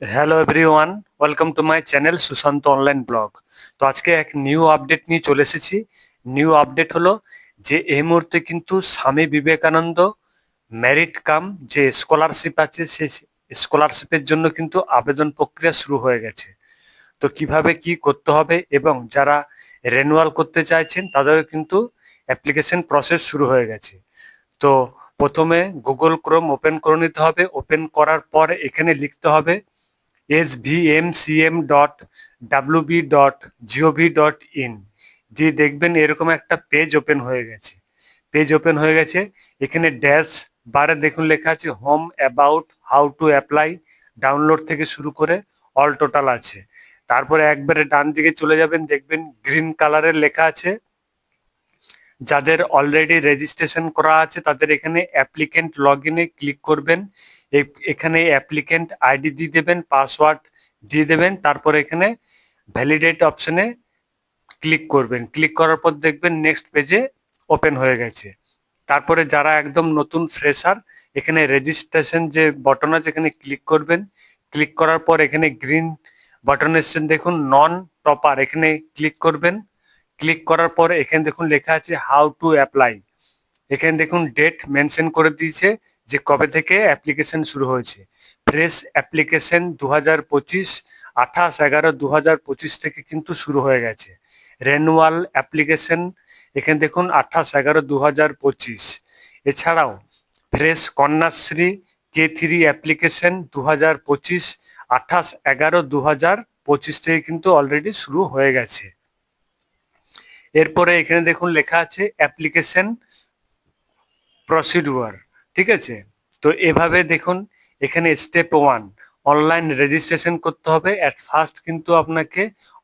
Hello everyone, welcome to my channel Sushant online blog. তো আজকে এক নিউ আপডেট নিয়ে চলে এসেছি। নিউ আপডেট হলো যে এই মুহূর্তে কিন্তু স্বামী বিবেকানন্দ মেরিট কাম যে স্কলারশিপ আছে সেই স্কলারশিপের জন্য কিন্তু আবেদন প্রক্রিয়া শুরু হয়ে গেছে। তো কিভাবে কি করতে হবে এবং যারা রেনুয়াল করতে চাইছেন তাদেরও কিন্তু অ্যাপ্লিকেশন প্রসেস শুরু হয়ে গেছে। তো প্রথমে গুগল ক্রোম ওপেন করে নিতে হবে। ওপেন করার পর এখানে লিখতে হবে svmcm.wb.gov.in দিয়ে দেখবেন এরকম একটা পেজ ওপেন হয়ে গেছে। এখানে ড্যাশ বারে দেখুন লেখা আছে home, about, how to apply, download থেকে শুরু করে অল টোটাল আছে। তারপরে একবারে ডান দিকে চলে যাবেন, দেখবেন গ্রিন কালারের লেখা আছে যাদের অলরেডি রেজিস্ট্রেশন করা আছে তাদের এখানে অ্যাপ্লিকেন্ট লগ ইনে ক্লিক করবেন। এখানে অ্যাপ্লিকেন্ট আইডি দিয়ে দেবেন, পাসওয়ার্ড দিয়ে দেবেন, তারপর এখানে ভ্যালিডেট অপশনে ক্লিক করবেন। ক্লিক করার পর দেখবেন নেক্সট পেজে ওপেন হয়ে গেছে। তারপরে যারা একদম নতুন ফ্রেশার এখানে রেজিস্ট্রেশন যে বটন আছে এখানে ক্লিক করবেন। ক্লিক করার পর এখানে গ্রিন বাটন এসছেন দেখুন নন টপার, এখানে ক্লিক করবেন। ক্লিক করার পর এখানে দেখুন লেখা আছে হাউ টু অ্যাপ্লাই। এখানে দেখুন ডেট মেনশন করে দিয়েছে যে কবে থেকে অ্যাপ্লিকেশন শুরু হয়েছে। ফ্রেশ অ্যাপ্লিকেশন 2025 28/11/2025 থেকে কিন্তু শুরু হয়ে গেছে। রেনুয়াল অ্যাপ্লিকেশন এখানে দেখুন 28/11/2025। এছাড়াও ফ্রেশ কন্যাশ্রী K3 অ্যাপ্লিকেশন 2025 28/11/2025 থেকে কিন্তু অলরেডি শুরু হয়ে গেছে। এরপরে এখানে দেখুন লেখা আছে অ্যাপ্লিকেশন প্রসিডিউর, ঠিক আছে। তো এভাবে দেখুন এখানে স্টেপ 1 অনলাইন রেজিস্ট্রেশন করতে হবে। অ্যাট ফার্স্ট কিন্তু আপনাকে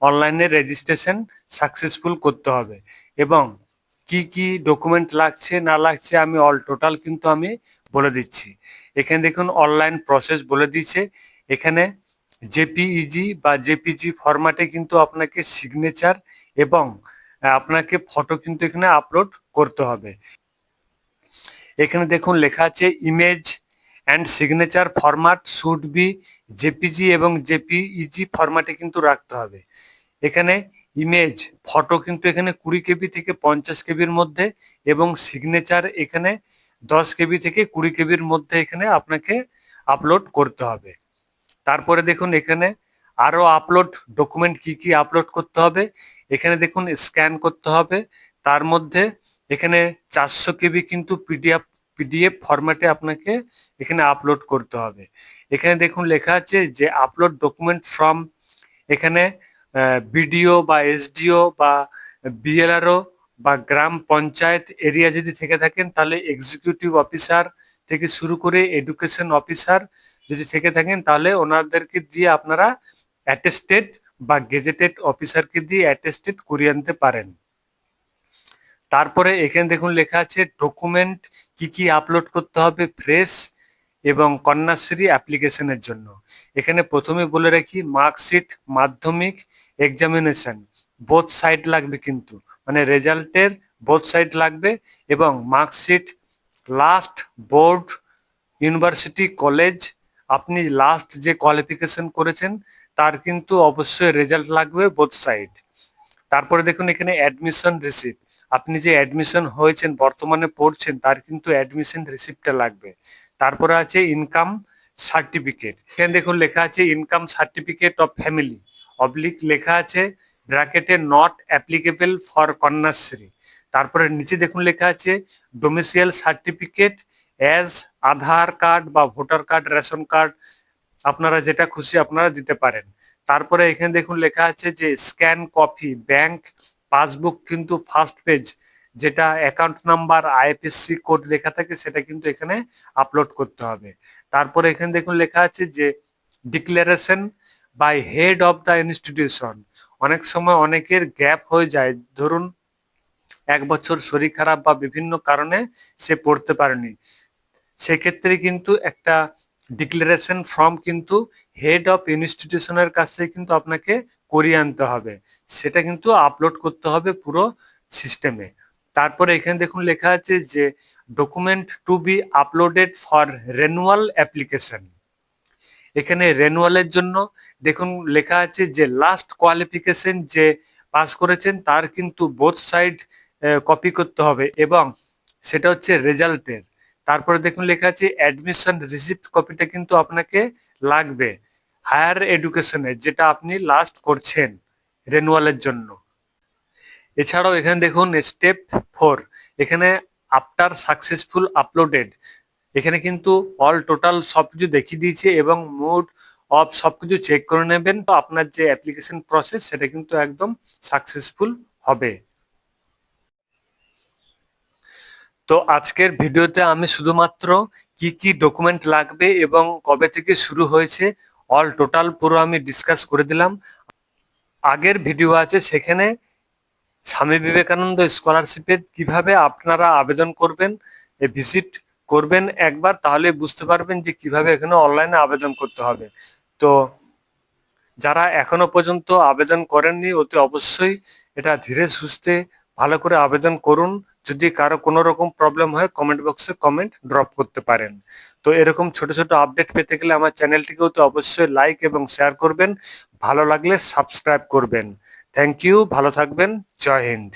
অনলাইনে রেজিস্ট্রেশন সাকসেসফুল করতে হবে এবং কি কি ডকুমেন্ট লাগছে না লাগছে আমি অল টোটাল কিন্তু আমি বলে দিচ্ছি। এখানে দেখুন অনলাইন প্রসেস বলে দিয়েছে। এখানে জেপিইজি বা জেপিজি ফরম্যাটে কিন্তু আপনাকে সিগনেচার এবং আপনাকে ফটো কিন্তু এখানে আপলোড করতে হবে। এখানে দেখুন লেখা আছে image and signature format should be JPG এবং জেপিইজি ফরম্যাটে কিন্তু রাখতে হবে। এখানে ইমেজ ফটো কিন্তু এখানে 20 KB থেকে 50 KBর মধ্যে এবং সিগনেচার এখানে 10 KB থেকে 20 KBর মধ্যে এখানে আপনাকে আপলোড করতে হবে। তারপরে দেখুন এখানে আরো আপলোড ডকুমেন্ট কি কি আপলোড করতে হবে। এখানে দেখুন স্ক্যান করতে হবে। তার মধ্যে এখানে 400 KB কিন্তু পিডিএফ ফরম্যাটে আপনাকে এখানে আপলোড করতে হবে। এখানে দেখুন লেখা আছে যে আপলোড ডকুমেন্ট ফ্রম এখানে বিডিও বা এসডিও বা বিএলআরও বা গ্রাম পঞ্চায়েত এরিয়া যদি থেকে থাকেন তাহলে এক্সিকিউটিভ অফিসার থেকে শুরু করে এডুকেশন অফিসার যদি থেকে থাকেন তাহলে ওনাদেরকে দিয়ে আপনারা অ্যাটেস্টেড বা গেজেটেড অফিসারকে দিয়ে অ্যাটেস্টেড করিয়ে আনতে পারেন। তারপরে এখানে দেখুন লেখা আছে ডকুমেন্ট কি কি আপলোড করতে হবে ফ্রেশ এবং কন্যাশ্রী অ্যাপ্লিকেশনের জন্য। এখানে প্রথমে বলে রাখি মার্কশিট মাধ্যমিক এক্সামিনেশন বোথ সাইড লাগবে কিন্তু, মানে রেজাল্টের বোথ সাইড লাগবে এবং marksheet last board university college আপনি লাস্ট যে কোয়ালিফিকেশন করেছেন তার কিন্তু অবশ্যই রেজাল্ট লাগবে বোথ সাইড। তারপরে দেখুন এখানে অ্যাডমিশন রিসিপ্ট, আপনি যে অ্যাডমিশন হয়েছেন বর্তমানে পড়ছেন তার কিন্তু অ্যাডমিশন রিসিপ্টটা লাগবে। তারপরে আছে ইনকাম সার্টিফিকেট, এখানে দেখুন লেখা আছে income certificate of family oblique লেখা আছে ব্র্যাকেটে নট অ্যাপ্লিকেবল ফর কন্যাশ্রী। তারপরে নিচে দেখুন লেখা আছে ডোমিসিয়াল সার্টিফিকেট অ্যাজ আধার কার্ড বা ভোটার কার্ড রেশন কার্ড আপনারা যেটা খুশি আপনারা দিতে পারেন। তারপরে এখানে দেখুন লেখা আছে যে স্ক্যান কপি ব্যাংক পাসবুক কিন্তু ফার্স্ট পেজ যেটা অ্যাকাউন্ট নাম্বার আইএফএসসি কোড লেখা থাকে সেটা কিন্তু এখানে আপলোড করতে হবে। তারপরে এখানে দেখুন লেখা আছে যে declaration by head of the institution, অনেক সময় অনেকের গ্যাপ হয়ে যায়, ধরুন 1 বছর শরীর খারাপ বা বিভিন্ন কারণে সে পড়তে পারেনি, সেক্ষেত্রে কিন্তু একটা ডিক্লারেশন ফর্ম কিন্তু হেড অফ ইনস্টিটিউশনের কাছ থেকে কিন্তু আপনাকে করিয়ে আনতে হবে, সেটা কিন্তু আপলোড করতে হবে পুরো সিস্টেমে। তারপরে এখানে দেখুন লেখা আছে যে document to be uploaded for renewal application, এখানে রেনুয়ালের জন্য দেখুন লেখা আছে যে লাস্ট কোয়ালিফিকেশন যে পাস করেছেন তার কিন্তু বোথ সাইড কপি করতে হবে এবং সেটা হচ্ছে রেজাল্টের। তারপরে দেখুন লেখা আছে অ্যাডমিশন রিসিপ্ট কপিটা কিন্তু আপনাকে লাগবে হায়ার এডুকেশনের, যেটা আপনি লাস্ট করছেন রেনুয়ালের জন্য। এছাড়াও এখানে দেখুন স্টেপ 4, এখানে আফটার সাকসেসফুল আপলোডেড, এখানে কিন্তু অল টোটাল সবকিছু দেখিয়ে দিয়েছে এবং মোড অফ সবকিছু চেক করে নেবেন, তো আপনার যে অ্যাপ্লিকেশন প্রসেস সেটা কিন্তু একদম সাকসেসফুল হবে। তো আজকের ভিডিওতে আমি শুধুমাত্র কি কি ডকুমেন্ট লাগবে এবং কবে থেকে শুরু হয়েছে অল টোটাল পুরো আমি ডিসকাস করে দিলাম। আগের ভিডিও আছে সেখানে স্বামী বিবেকানন্দ স্কলারশিপের কিভাবে আপনারা আবেদন করবেন ভিজিট করবেন একবার, তাহলে বুঝতে পারবেন যে কিভাবে এখানে অনলাইনে আবেদন করতে হবে। তো যারা এখনো পর্যন্ত আবেদন করেননি অতি অবশ্যই এটা ধীরে সুস্থে ভালো করে আবেদন করুন। যদি কারো কোনো রকম প্রবলেম হয় কমেন্ট বক্সে কমেন্ট ড্রপ করতে পারেন। তো এরকম ছোট ছোট আপডেট পেতে গেলে আমার চ্যানেলটিকেও তো অবশ্যই লাইক এবং শেয়ার করবেন, ভালো লাগলে সাবস্ক্রাইব করবেন। থ্যাংক ইউ, ভালো থাকবেন, জয় হিন্দ।